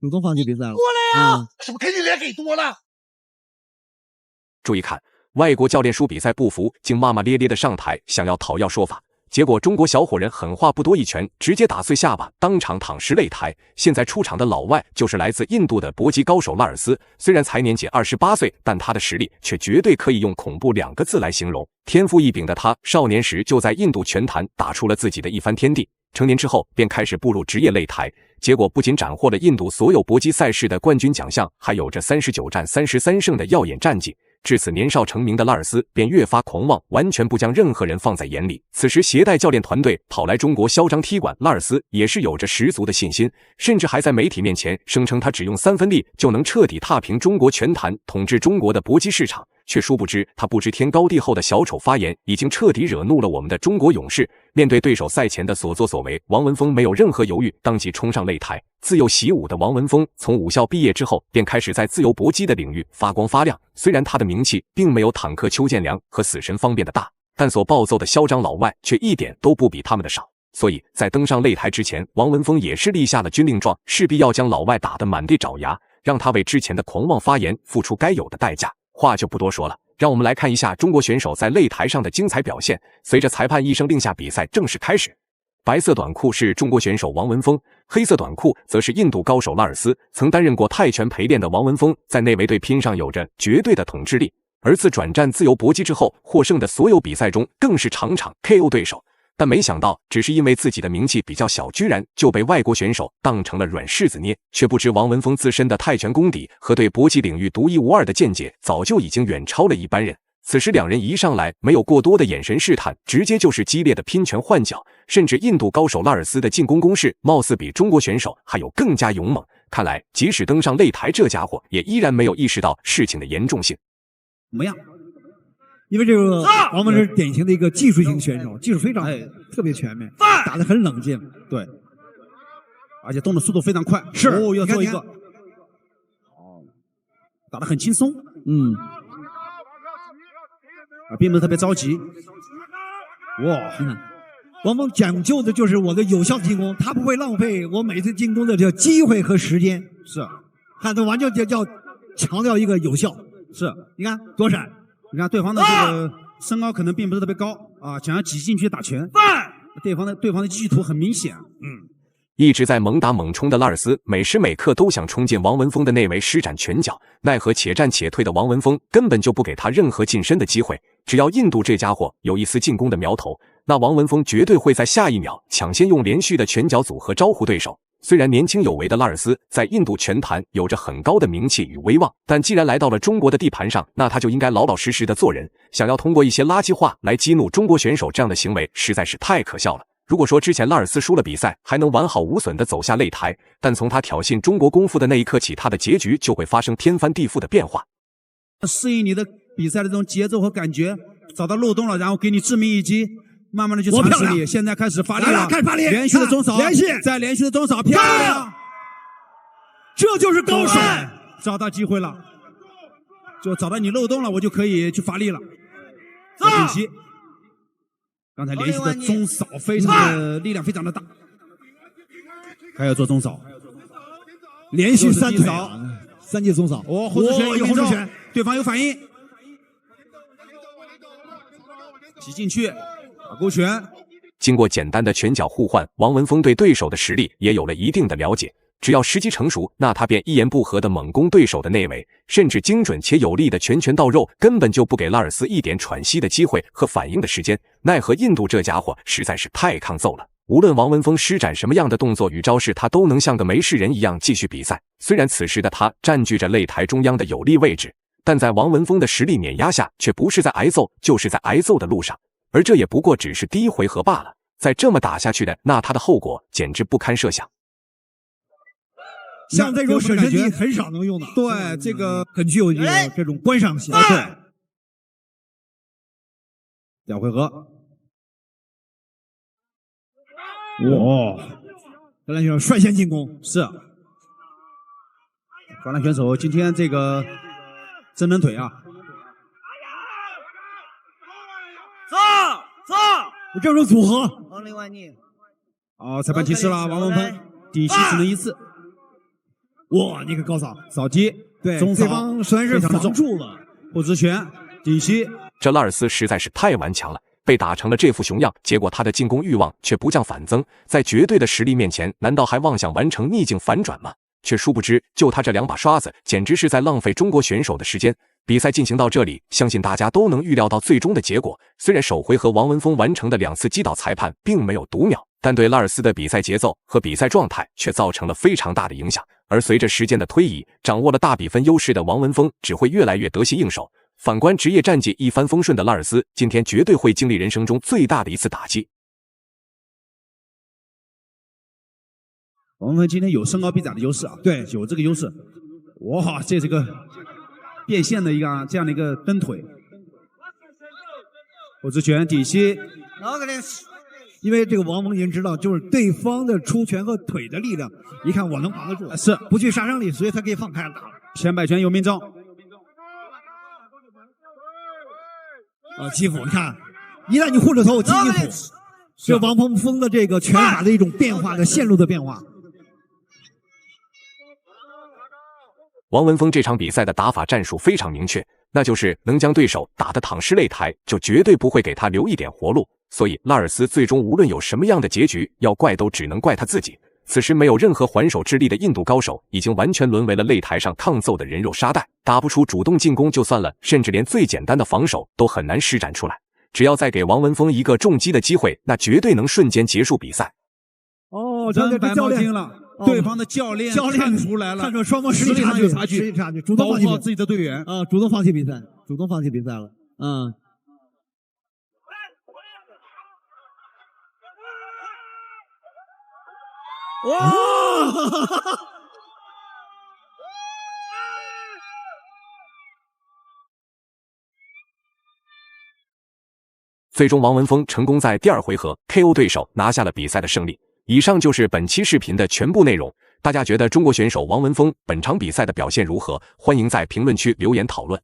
主动放弃比赛了。多了呀，是不是肯定脸给多了？注意看，外国教练输比赛不服，竟骂骂咧咧的上台，想要讨要说法。结果中国小伙人狠话不多，一拳直接打碎下巴，当场躺尸擂台。现在出场的老外就是来自印度的搏击高手拉尔斯，虽然才年仅28岁，但他的实力却绝对可以用恐怖2个字来形容。天赋异禀的他，少年时就在印度拳坛打出了自己的一番天地，成年之后便开始步入职业擂台。结果不仅斩获了印度所有搏击赛事的冠军奖项，还有着39战33胜的耀眼战绩。至此，年少成名的拉尔斯便越发狂妄，完全不将任何人放在眼里。此时，携带教练团队跑来中国嚣张踢馆，拉尔斯也是有着十足的信心，甚至还在媒体面前声称他只用3分力就能彻底踏平中国拳坛，统治中国的搏击市场。却殊不知，他不知天高地厚的小丑发言已经彻底惹怒了我们的中国勇士。面对对手赛前的所作所为，王文峰没有任何犹豫，当即冲上擂台。自幼习武的王文峰，从武校毕业之后，便开始在自由搏击的领域发光发亮。虽然他的名气并没有坦克邱建良和死神方便的大，但所暴揍的嚣张老外却一点都不比他们的少。所以在登上擂台之前，王文峰也是立下了军令状，势必要将老外打得满地找牙，让他为之前的狂妄发言付出该有的代价。话就不多说了，让我们来看一下中国选手在擂台上的精彩表现。随着裁判一声令下，比赛正式开始。白色短裤是中国选手王文峰，黑色短裤则是印度高手拉尔斯。曾担任过泰拳陪练的王文峰，在内围对拼上有着绝对的统治力，而自转战自由搏击之后，获胜的所有比赛中更是场场 KO 对手。但没想到，只是因为自己的名气比较小，居然就被外国选手当成了软柿子捏。却不知王文峰自身的泰拳功底和对搏击领域独一无二的见解，早就已经远超了一般人。此时两人一上来，没有过多的眼神试探，直接就是激烈的拼拳换脚，甚至印度高手拉尔斯的进攻攻势，貌似比中国选手还有更加勇猛。看来，即使登上擂台，这家伙也依然没有意识到事情的严重性。怎么样？因为这个王文是典型的一个技术型选手，技术非常特别全面，打得很冷静，对，而且动的速度非常快。是哦，要做一个，哦，打得很轻松，并不是特别着急。哇，王峰讲究的就是我的有效进攻，他不会浪费我每次进攻的这机会和时间。是，看他完全叫强调一个有效。是，你看躲闪。你看对方的这个身高可能并不是特别高啊，想要挤进去打拳，对方的意图很明显。一直在猛打猛冲的拉尔斯，每时每刻都想冲进王文峰的内围施展拳脚，奈何且战且退的王文峰根本就不给他任何近身的机会。只要印度这家伙有一丝进攻的苗头，那王文峰绝对会在下一秒抢先用连续的拳脚组合招呼对手。虽然年轻有为的拉尔斯在印度拳坛有着很高的名气与威望，但既然来到了中国的地盘上，那他就应该老老实实的做人。想要通过一些垃圾话来激怒中国选手，这样的行为实在是太可笑了。如果说之前拉尔斯输了比赛还能完好无损的走下擂台，但从他挑衅中国功夫的那一刻起，他的结局就会发生天翻地覆的变化。适应你的比赛的这种节奏和感觉，找到漏洞了，然后给你致命一击，慢慢的去尝试力。现在开始发力了，开始发力，连续的中扫，连续，再连续的中扫，漂亮！这就是高手，找到机会了，就找到你漏洞了，我就可以去发力了。顶膝，刚才连续的中扫非常的力量非常的大，还要做中扫，连续3腿，3记中扫。哦，后出拳有后出拳，对方有反应，挤进去，打勾拳。经过简单的拳脚互换，王文峰对对手的实力也有了一定的了解。只要时机成熟，那他便一言不合的猛攻对手的内围，甚至精准且有力的拳拳到肉，根本就不给拉尔斯一点喘息的机会和反应的时间。奈何印度这家伙实在是太抗揍了，无论王文峰施展什么样的动作与招式，他都能像个没事人一样继续比赛。虽然此时的他占据着擂台中央的有利位置，但在王文峰的实力碾压下，却不是在挨揍，就是在挨揍的路上。而这也不过只是第一回合罢了，再这么打下去的，那他的后果简直不堪设想。像这种舍身技很少能用的，对，这个很具有这种观赏性。对，两回合，哇，荷兰选手率先进攻，是荷兰选手今天这个真人腿啊，走，这种组合，好，裁判提示了，王文峰顶膝只能一次。哇，你个高扫，扫击，对，中扫对方虽然是防非常的重，住了，不知拳，顶膝，这拉尔斯实在是太顽强了，被打成了这副熊样，结果他的进攻欲望却不降反增，在绝对的实力面前，难道还妄想完成逆境反转吗？却殊不知，就他这2把刷子，简直是在浪费中国选手的时间。比赛进行到这里，相信大家都能预料到最终的结果。虽然首回合王文峰完成的2次击倒裁判并没有读秒，但对拉尔斯的比赛节奏和比赛状态却造成了非常大的影响。而随着时间的推移，掌握了大比分优势的王文峰只会越来越得心应手。反观职业战绩一帆风顺的拉尔斯，今天绝对会经历人生中最大的一次打击。王文峰今天有身高臂展的优势啊，对，有这个优势。哇，这是个变现的这样的一个蹬腿，不知拳，底膝。因为这个王蒙已经知道，就是对方的出拳和腿的力量，一看我能扛得住，是不具杀伤力，所以他可以放开了打。前摆拳有命中。击斧，你看，一旦你护着头，我击斧，是王鹏峰的这个拳法的一种变化的线路的变化。王文峰这场比赛的打法战术非常明确，那就是能将对手打得躺尸擂台，就绝对不会给他留一点活路。所以拉尔斯最终无论有什么样的结局，要怪都只能怪他自己。此时没有任何还手之力的印度高手，已经完全沦为了擂台上抗揍的人肉沙袋，打不出主动进攻就算了，甚至连最简单的防守都很难施展出来。只要再给王文峰一个重击的机会，那绝对能瞬间结束比赛。哦，真白教练毛巾了。对方的教练看出来了，看出双方实力上有差距，实力差距，主动放弃自己的队员啊，主动放弃比赛，主动放弃比赛了，哇！最终，王文峰成功在第2回合 KO 对手，拿下了比赛的胜利。以上就是本期视频的全部内容。大家觉得中国选手王文峰本场比赛的表现如何？欢迎在评论区留言讨论。